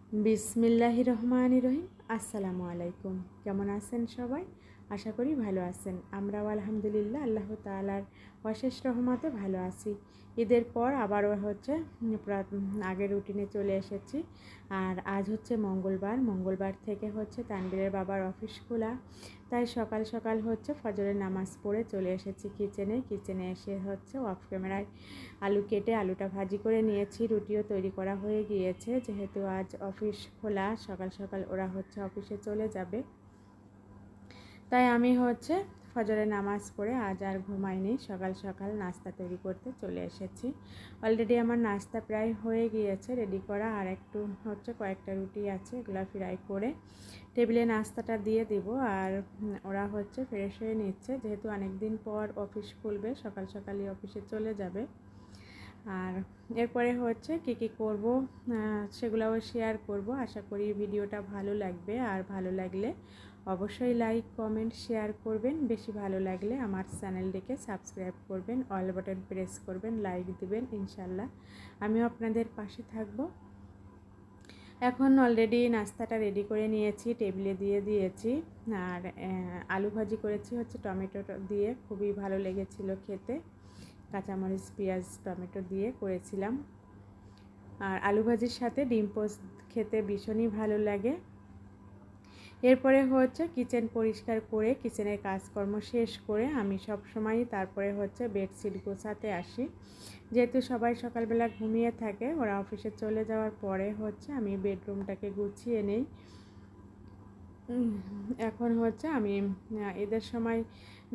বিসমিল্লাহির রহমানির রহিম। আসসালামু আলাইকুম। কেমন আছেন সবাই? আশা করি ভালো আছেন। আমরাও আলহামদুলিল্লাহ আল্লাহ তাআলার অশেষ রহমতে ভালো আছি। ঈদের পর আবারও আগের রুটিনে চলে এসেছি। আর আজ হচ্ছে মঙ্গলবার থেকে হচ্ছে তানবীরের বাবার অফিস খোলা, তাই সকাল সকাল হচ্ছে ফজরের নামাজ পড়ে চলে এসেছি কিচেনে এসে হচ্ছে অফ ক্যামেরায় আলু কেটে আলুটা ভাজি করে নিয়েছি। রুটিও তৈরি করা হয়ে গিয়েছে, যেহেতু আজ অফিস খোলা, সকাল সকাল ওরা হচ্ছে অফিসে চলে যাবে, তাই আমি হচ্ছে ফজরের নামাজ পড়ে আজ আর ঘুমাইনি, সকাল সকাল নাস্তা তৈরি করতে চলে এসেছি। অলরেডি আমার নাস্তা প্রায় হয়ে গিয়েছে রেডি করা, আর একটু হচ্ছে কয়েকটা রুটি আছে, এগুলো ফ্রাই করে টেবিলে নাস্তাটা দিয়ে দিব। আর ওরা হচ্ছে ফ্রেশ হয়ে নিচ্ছে, যেহেতু অনেক দিন পর অফিস খুলবে, সকাল সকালই অফিসে চলে যাবে। আর এরপরে হচ্ছে কী করব সেগুলোও শেয়ার করব। আশা করি ভিডিওটা ভালো লাগবে, আর ভালো লাগলে অবশ্যই লাইক কমেন্ট শেয়ার করবেন। বেশি ভালো লাগলে আমার চ্যানেলটিকে সাবস্ক্রাইব করবেন, অল বাটন প্রেস করবেন, লাইক দিবেন। ইনশাল্লাহ আমিও আপনাদের পাশে থাকব। এখন অলরেডি নাস্তাটা রেডি করে নিয়েছি, টেবিলে দিয়ে দিয়েছি। আর আলু ভাজি করেছি হচ্ছে টমেটো দিয়ে, খুবই ভালো লেগেছিল খেতে। কাঁচামরিচ পেঁয়াজ টমেটো দিয়ে করেছিলাম। আর আলু ভাজির সাথে ডিম পোস্ট খেতে ভীষণই ভালো লাগে। এরপরে হচ্ছে কিচেন পরিষ্কার করে কিচেনের কাজকর্ম শেষ করে আমি সব সময় তারপরে হচ্ছে বেডশিট গোছাতে আসি, যেহেতু সবাই সকালবেলা ঘুমিয়ে থাকে। ওরা অফিসে চলে যাওয়ার পরে হচ্ছে আমি বেডরুমটাকে গুছিয়ে নেই। এখন হচ্ছে আমি ঈদের সময়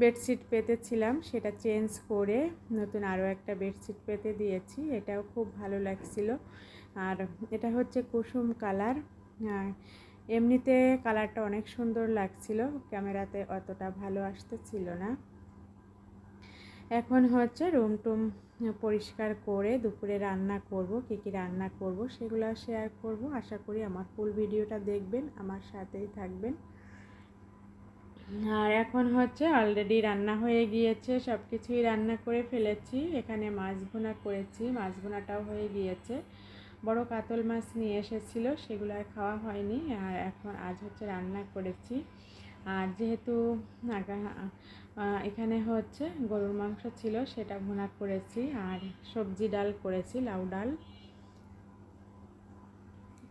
বেডশিট পেতেছিলাম, সেটা চেঞ্জ করে নতুন আরও একটা বেডশিট পেতে দিয়েছি। এটাও খুব ভালো লাগছিল। আর এটা হচ্ছে কুসুম কালার। এমনিতে কালারটা অনেক সুন্দর লাগছিল, ক্যামেরাতে অতটা ভালো আসতেছিল না। এখন হচ্ছে রুম পরিষ্কার করে দুপুরে রান্না করব। কী রান্না করব সেগুলো শেয়ার করব। আশা করি আমার ফুল ভিডিওটা দেখবেন, আমার সাথেই থাকবেন। আর এখন হচ্ছে অলরেডি রান্না হয়ে গিয়েছে, সব কিছুই রান্না করে ফেলেছি। এখানে মাছ ভুনা করেছি, মাছ ভুনাটাও হয়ে গিয়েছে। বড় কাতল মাছ নিয়ে এসেছিলো, সেগুলো আর খাওয়া হয়নি। আর এখন আজ হচ্ছে রান্না করেছি। আর যেহেতু এখানে হচ্ছে গরুর মাংস ছিল, সেটা ভুনা করেছি। আর সবজি ডাল করেছি, লাউ ডাল।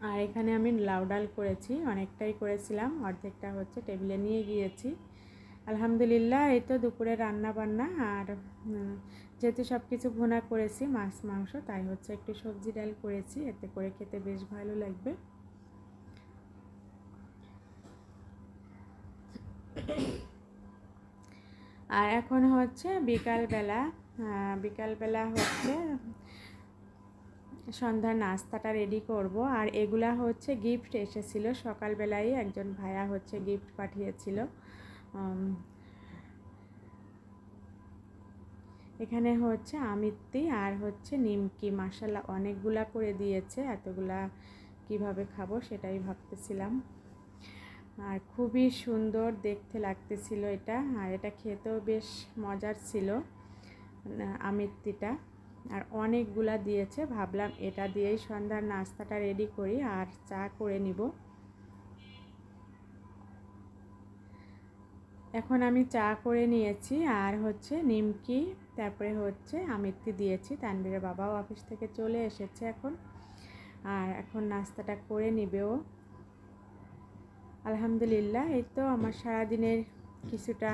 আর এখানে আমি লাউ ডাল করেছি, অনেকটাই করেছিলাম, অর্ধেকটা হচ্ছে টেবিলে নিয়ে গিয়েছি। আলহামদুলিল্লাহ এই তো দুপুরে রান্না বান্না। আর যেহেতু সব কিছু ভুনা করেছি, মাছ মাংস, তাই হচ্ছে একটু সবজি ডাল করেছি, এতে করে খেতে বেশ ভালো লাগবে। আর এখন হচ্ছে বিকালবেলা হচ্ছে সন্ধ্যার নাস্তাটা রেডি করব। আর এগুলা হচ্ছে গিফট এসেছিল সকালবেলায়, একজন ভাইয়া হচ্ছে গিফট পাঠিয়েছিল। এখানে হচ্ছে আমিত্তি আর হচ্ছে নিমকি, মাশাআল্লাহ অনেকগুলা করে দিয়েছে। এতগুলা কিভাবে খাবো সেটাই ভাবতেছিলাম। আর খুবই সুন্দর দেখতে লাগতেছিল এটা, আর এটা খেতেও বেশ মজার ছিল আমিত্তিটা। আর অনেকগুলা দিয়েছে, ভাবলাম এটা দিয়েই সন্ধ্যার নাস্তাটা রেডি করি আর চা করে নিব। এখন আমি চা করে নিয়েছি, আর হচ্ছে নিমকি, তারপরে হচ্ছে আমিত্তি দিয়েছি। তানবীরের বাবাও অফিস থেকে চলে এসেছে এখন, আর এখন নাস্তাটা করে নিবেও। আলহামদুলিল্লাহ এই তো আমার সারাদিনের কিছুটা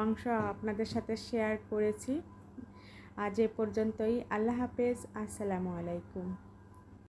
অংশ আপনাদের সাথে শেয়ার করেছি। আজ এ পর্যন্তই। আল্লাহ হাফেজ। আসসালামু আলাইকুম।